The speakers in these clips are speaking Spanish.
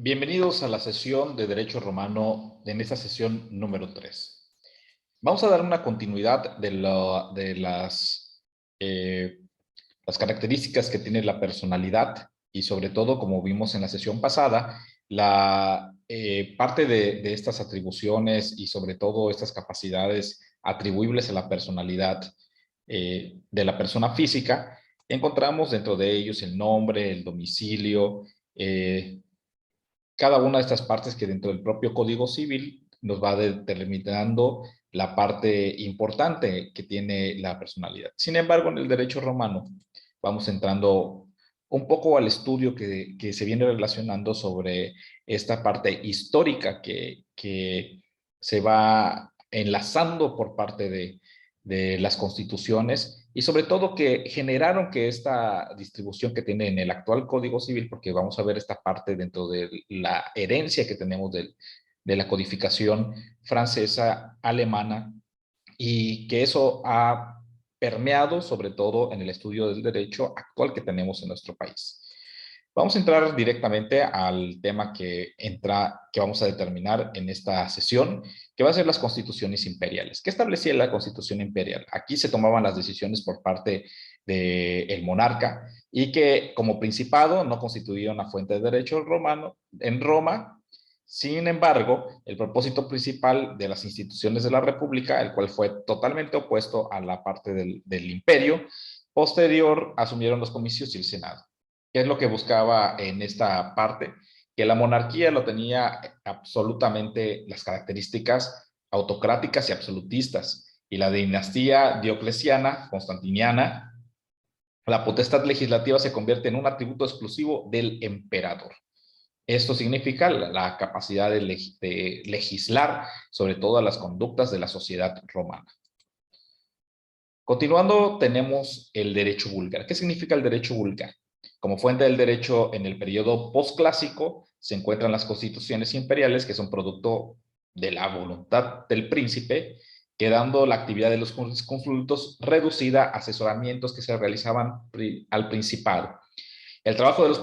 Bienvenidos a la sesión de Derecho Romano en esta sesión número 3. Vamos a dar una continuidad de las características que tiene la personalidad y sobre todo, como vimos en la sesión pasada, la parte de estas atribuciones y sobre todo estas capacidades atribuibles a la personalidad de la persona física. Encontramos dentro de ellos el nombre, el domicilio, cada una de estas partes que dentro del propio Código Civil nos va determinando la parte importante que tiene la personalidad. Sin embargo, en el derecho romano vamos entrando un poco al estudio que se viene relacionando sobre esta parte histórica que se va enlazando por parte de las constituciones y sobre todo que generaron que esta distribución que tiene en el actual Código Civil, porque vamos a ver esta parte dentro de la herencia que tenemos de la codificación francesa, alemana, y que eso ha permeado sobre todo en el estudio del derecho actual que tenemos en nuestro país. Vamos a entrar directamente al tema que vamos a determinar en esta sesión, que va a ser las constituciones imperiales. ¿Qué establecía la constitución imperial? Aquí se tomaban las decisiones por parte del monarca y que como principado no constituía una fuente de derecho romano en Roma. Sin embargo, el propósito principal de las instituciones de la República, el cual fue totalmente opuesto a la parte del imperio, posterior asumieron los comicios y el Senado. ¿Qué es lo que buscaba en esta parte? Que la monarquía lo tenía absolutamente las características autocráticas y absolutistas, y la dinastía diocleciana, constantiniana, la potestad legislativa se convierte en un atributo exclusivo del emperador. Esto significa la capacidad de legislar sobre todas las conductas de la sociedad romana. Continuando, tenemos el derecho búlgaro. ¿Qué significa el derecho búlgaro? Como fuente del derecho en el periodo posclásico se encuentran las constituciones imperiales, que son producto de la voluntad del príncipe, quedando la actividad de los jurisconsultos reducida a asesoramientos que se realizaban al principado. El trabajo de los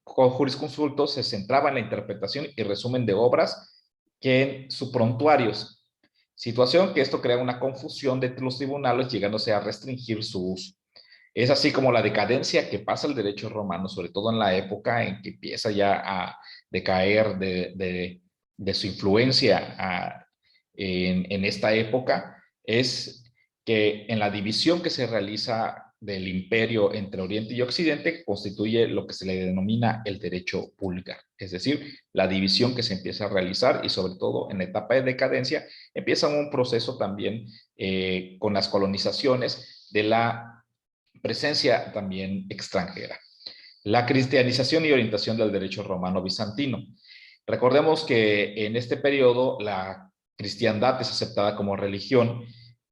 jurisconsultos se centraba en la interpretación y resumen de obras que en sus prontuarios, situación que esto crea una confusión de los tribunales, llegándose a restringir su uso. Es así como la decadencia que pasa el derecho romano, sobre todo en la época en que empieza ya a decaer de su influencia en esta época, es que en la división que se realiza del imperio entre Oriente y Occidente constituye lo que se le denomina el derecho búlgaro, es decir, la división que se empieza a realizar y sobre todo en la etapa de decadencia empieza un proceso también con las colonizaciones de la presencia también extranjera. La cristianización y orientación del derecho romano bizantino. Recordemos que en este periodo la cristiandad es aceptada como religión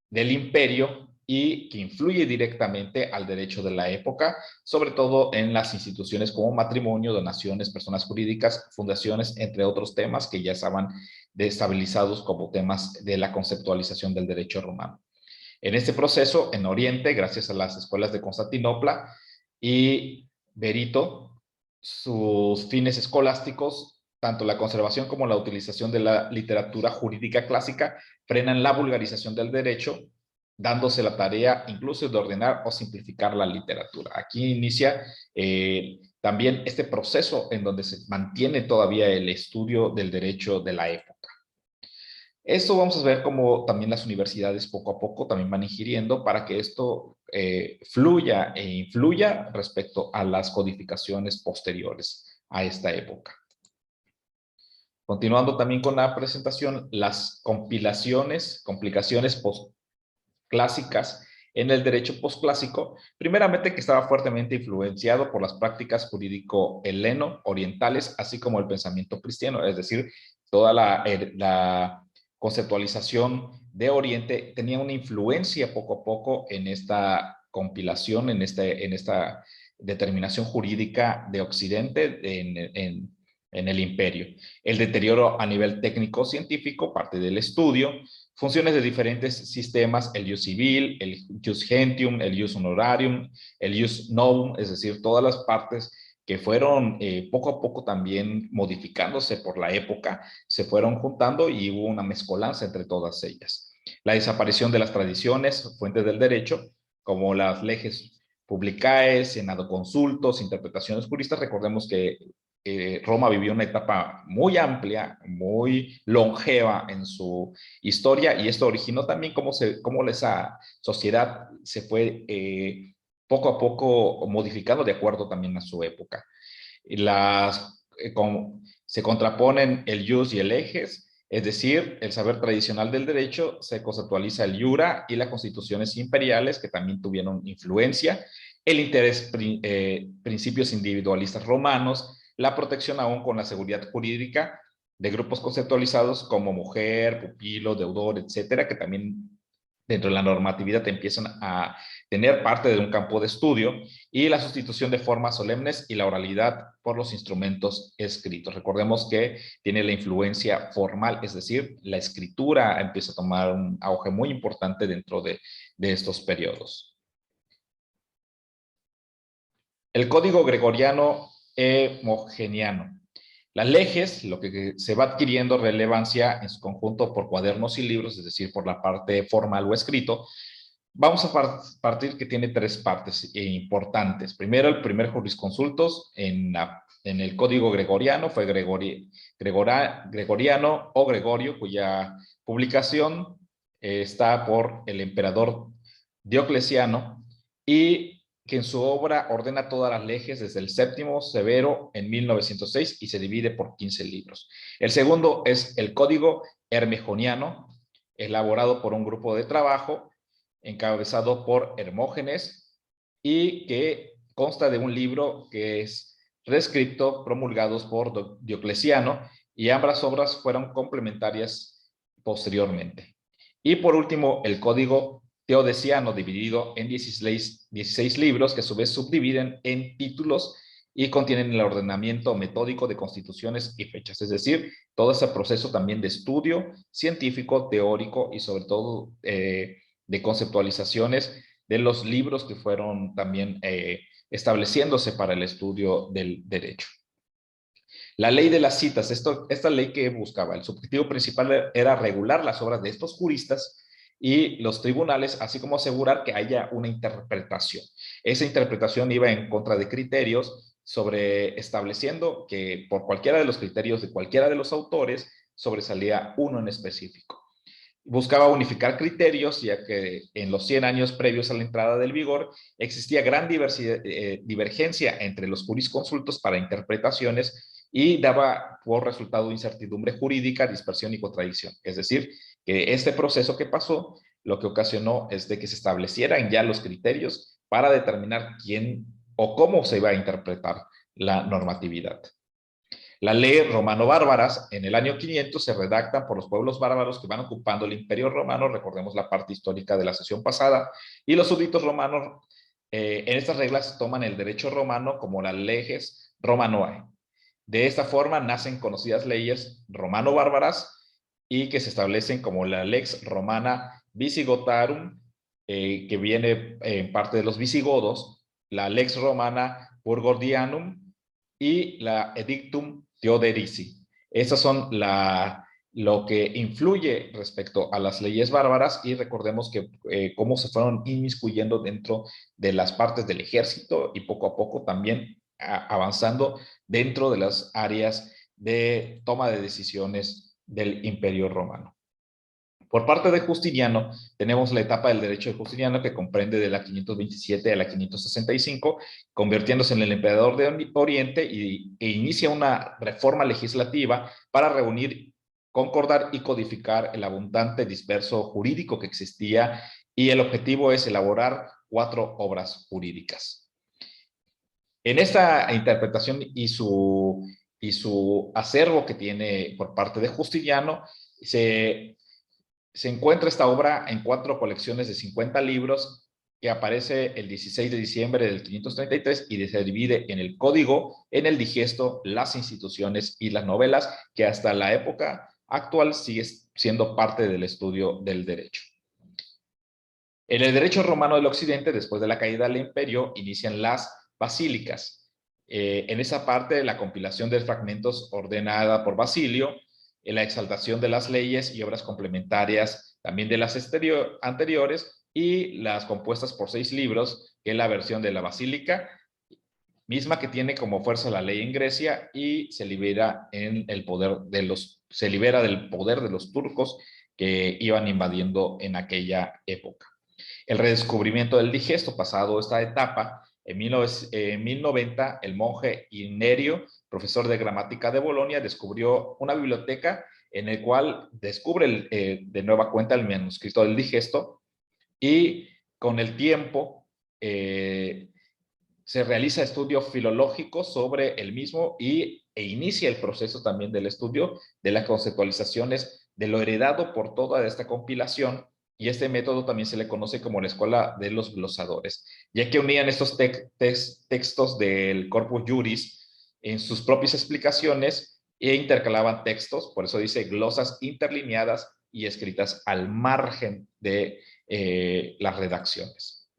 del imperio y que influye directamente al derecho de la época, sobre todo en las instituciones como matrimonio, donaciones, personas jurídicas, fundaciones, entre otros temas que ya estaban destabilizados como temas de la conceptualización del derecho romano. En este proceso, en Oriente, gracias a las escuelas de Constantinopla y Berito, sus fines escolásticos, tanto la conservación como la utilización de la literatura jurídica clásica, frenan la vulgarización del derecho, dándose la tarea incluso de ordenar o simplificar la literatura. Aquí inicia también este proceso en donde se mantiene todavía el estudio del derecho de la época. Esto vamos a ver cómo también las universidades poco a poco también van ingiriendo para que esto fluya e influya respecto a las codificaciones posteriores a esta época. Continuando también con la presentación, las complicaciones postclásicas en el derecho postclásico, primeramente que estaba fuertemente influenciado por las prácticas jurídico-heleno orientales, así como el pensamiento cristiano, es decir, toda la conceptualización de Oriente tenía una influencia poco a poco en esta compilación, en esta determinación jurídica de Occidente en el imperio. El deterioro a nivel técnico-científico, parte del estudio, funciones de diferentes sistemas, el jus civil, el jus gentium, el jus honorarium, el jus novum, es decir, todas las partes que fueron poco a poco también modificándose por la época, se fueron juntando y hubo una mezcolanza entre todas ellas. La desaparición de las tradiciones, fuentes del derecho, como las leyes publicae, senado consultos, interpretaciones juristas. Recordemos que Roma vivió una etapa muy amplia, muy longeva en su historia, y esto originó también cómo esa sociedad se fue poco a poco modificando de acuerdo también a su época. Se contraponen el jus y el leges, es decir, el saber tradicional del derecho se conceptualiza el jura y las constituciones imperiales que también tuvieron influencia, el interés, principios individualistas romanos, la protección aún con la seguridad jurídica de grupos conceptualizados como mujer, pupilo, deudor, etcétera, que también dentro de la normatividad empiezan a tener parte de un campo de estudio, y la sustitución de formas solemnes y la oralidad por los instrumentos escritos. Recordemos que tiene la influencia formal, es decir, la escritura empieza a tomar un auge muy importante dentro de estos periodos. El código gregoriano hemogeniano. Las leyes, lo que se va adquiriendo relevancia en su conjunto por cuadernos y libros, es decir, por la parte formal o escrito. Vamos a partir que tiene tres partes importantes. Primero, el primer jurisconsultos en el código gregoriano, fue Gregoriano o Gregorio, cuya publicación está por el emperador Diocleciano, y que en su obra ordena todas las leyes desde el séptimo Severo en 1906 y se divide por 15 libros. El segundo es el Código Hermejoniano, elaborado por un grupo de trabajo encabezado por Hermógenes y que consta de un libro que es reescrito, promulgados por Diocleciano, y ambas obras fueron complementarias posteriormente. Y por último, el Código Teodesiano, dividido en 16 libros que a su vez subdividen en títulos y contienen el ordenamiento metódico de constituciones y fechas, es decir, todo ese proceso también de estudio científico, teórico y sobre todo de conceptualizaciones de los libros que fueron también estableciéndose para el estudio del derecho. La ley de las citas, esta ley que buscaba, el objetivo principal era regular las obras de estos juristas y los tribunales, así como asegurar que haya una interpretación. Esa interpretación iba en contra de criterios sobre estableciendo que por cualquiera de los criterios de cualquiera de los autores sobresalía uno en específico. Buscaba unificar criterios, ya que en los 100 años previos a la entrada del vigor existía gran divergencia entre los jurisconsultos para interpretaciones y daba por resultado incertidumbre jurídica, dispersión y contradicción. Es decir, que este proceso que pasó lo que ocasionó es de que se establecieran ya los criterios para determinar quién o cómo se iba a interpretar la normatividad. La ley romano-bárbaras en el año 500 se redactan por los pueblos bárbaros que van ocupando el imperio romano, recordemos la parte histórica de la sesión pasada, y los súbditos romanos en estas reglas toman el derecho romano como las leyes romanoae. De esta forma nacen conocidas leyes romano-bárbaras y que se establecen como la lex romana visigotarum, que viene en parte de los visigodos, la lex romana burgundianum y la edictum Teoderici. Estas son lo que influye respecto a las leyes bárbaras, y recordemos que cómo se fueron inmiscuyendo dentro de las partes del ejército y poco a poco también avanzando dentro de las áreas de toma de decisiones del Imperio Romano. Por parte de Justiniano, tenemos la etapa del derecho de Justiniano, que comprende de la 527 a la 565, convirtiéndose en el emperador de Oriente, e inicia una reforma legislativa para reunir, concordar y codificar el abundante disperso jurídico que existía, y el objetivo es elaborar 4 obras jurídicas. En esta interpretación y su acervo que tiene por parte de Justiniano, se encuentra esta obra en 4 colecciones de 50 libros que aparece el 16 de diciembre del 533 y se divide en el código, en el digesto, las instituciones y las novelas, que hasta la época actual sigue siendo parte del estudio del derecho. En el derecho romano del occidente, después de la caída del imperio, inician las basílicas. En esa parte, la compilación de fragmentos ordenada por Basilio, la exaltación de las leyes y obras complementarias también de las anteriores, y las compuestas por 6 libros, que es la versión de la Basílica, misma que tiene como fuerza la ley en Grecia y se libera del poder de los turcos que iban invadiendo en aquella época. El redescubrimiento del digesto, pasado esta etapa, en 1090, el monje Inerio, profesor de gramática de Bolonia, descubrió una biblioteca en el cual descubre de nueva cuenta el manuscrito del digesto, y con el tiempo se realiza estudio filológico sobre el mismo e inicia el proceso también del estudio de las conceptualizaciones de lo heredado por toda esta compilación, y este método también se le conoce como la escuela de los glosadores, ya que unían estos textos del Corpus Juris en sus propias explicaciones e intercalaban textos, por eso dice glosas interlineadas y escritas al margen de las redacciones.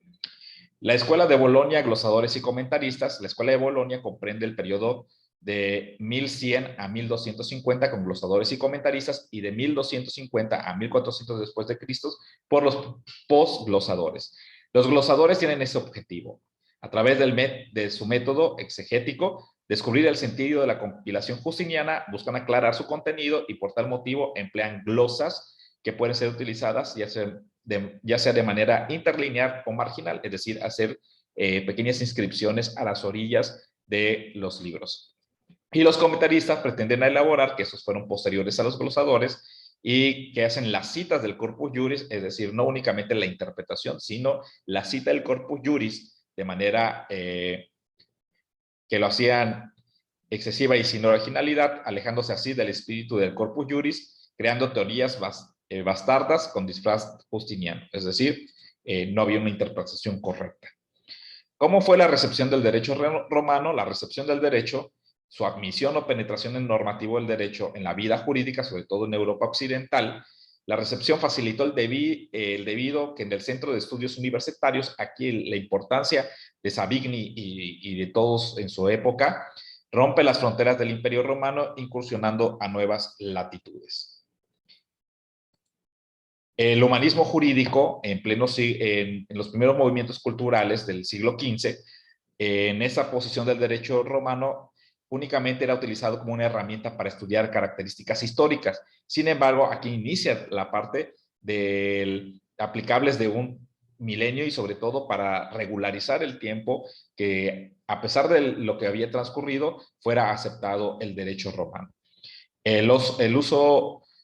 La Escuela de Bolonia, glosadores y comentaristas. La Escuela de Bolonia comprende el periodo de 1100 a 1250 con glosadores y comentaristas, y de 1250 a 1400 después de Cristo por los posglosadores. Los glosadores tienen ese objetivo, a través de su método exegético, descubrir el sentido de la compilación justiniana, buscan aclarar su contenido y por tal motivo emplean glosas que pueden ser utilizadas ya sea de manera interlineal o marginal, es decir, hacer pequeñas inscripciones a las orillas de los libros. Y los comentaristas pretenden elaborar, que esos fueron posteriores a los glosadores, y que hacen las citas del Corpus Juris, es decir, no únicamente la interpretación, sino la cita del Corpus Juris de manera que lo hacían excesiva y sin originalidad, alejándose así del espíritu del Corpus Juris, creando teorías bastardas con disfraz justiniano, es decir, no había una interpretación correcta. ¿Cómo fue la recepción del derecho romano? La recepción del derecho, su admisión o penetración en normativo del derecho en la vida jurídica, sobre todo en Europa occidental. La recepción facilitó el debido que en el Centro de Estudios Universitarios, aquí la importancia de Savigny y de todos en su época, rompe las fronteras del Imperio Romano, incursionando a nuevas latitudes. El humanismo jurídico, en los primeros movimientos culturales del siglo XV, en esa posición del derecho romano, únicamente era utilizado como una herramienta para estudiar características históricas. Sin embargo, aquí inicia la parte aplicables de un milenio, y sobre todo para regularizar el tiempo que, a pesar de lo que había transcurrido, fuera aceptado el derecho romano.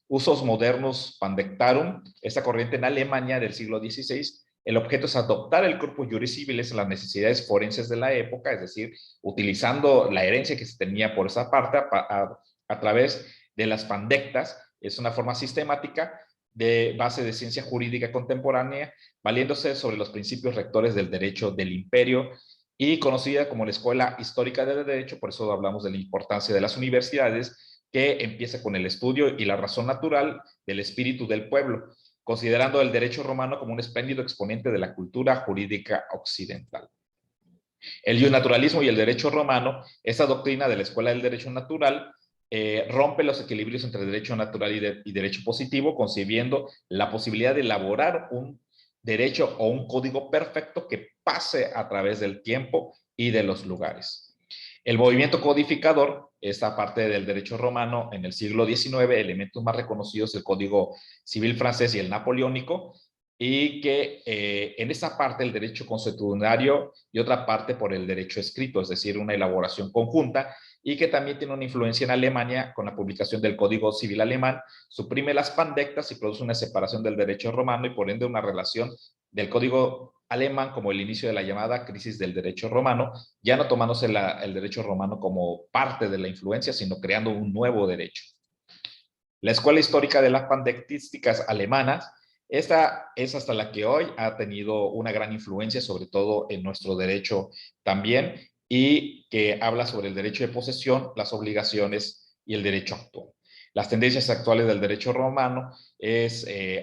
Usos modernos pandectarum, esta corriente en Alemania del siglo XVI, el objeto es adoptar el corpus juris civilis en las necesidades forenses de la época, es decir, utilizando la herencia que se tenía por esa parte a través de las pandectas. Es una forma sistemática de base de ciencia jurídica contemporánea, valiéndose sobre los principios rectores del derecho del imperio, y conocida como la Escuela Histórica del Derecho. Por eso hablamos de la importancia de las universidades, que empieza con el estudio y la razón natural del espíritu del pueblo, considerando el derecho romano como un espléndido exponente de la cultura jurídica occidental. El naturalismo y el derecho romano, esta doctrina de la Escuela del Derecho Natural, rompe los equilibrios entre derecho natural y derecho positivo, concibiendo la posibilidad de elaborar un derecho o un código perfecto que pase a través del tiempo y de los lugares. El movimiento codificador, esta parte del derecho romano en el siglo XIX, elementos más reconocidos, el Código Civil francés y el napoleónico, y que en esa parte el derecho consuetudinario y otra parte por el derecho escrito, es decir, una elaboración conjunta, y que también tiene una influencia en Alemania con la publicación del Código Civil alemán, suprime las pandectas y produce una separación del derecho romano, y por ende una relación del Código alemán como el inicio de la llamada crisis del derecho romano, ya no tomándose el derecho romano como parte de la influencia, sino creando un nuevo derecho. La Escuela Histórica de las Pandectísticas Alemanas, esta es hasta la que hoy ha tenido una gran influencia, sobre todo en nuestro derecho también, y que habla sobre el derecho de posesión, las obligaciones y el derecho actual. Las tendencias actuales del derecho romano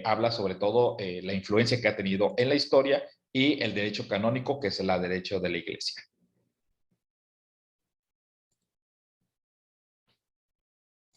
habla sobre todo la influencia que ha tenido en la historia y el derecho canónico, que es el derecho de la Iglesia.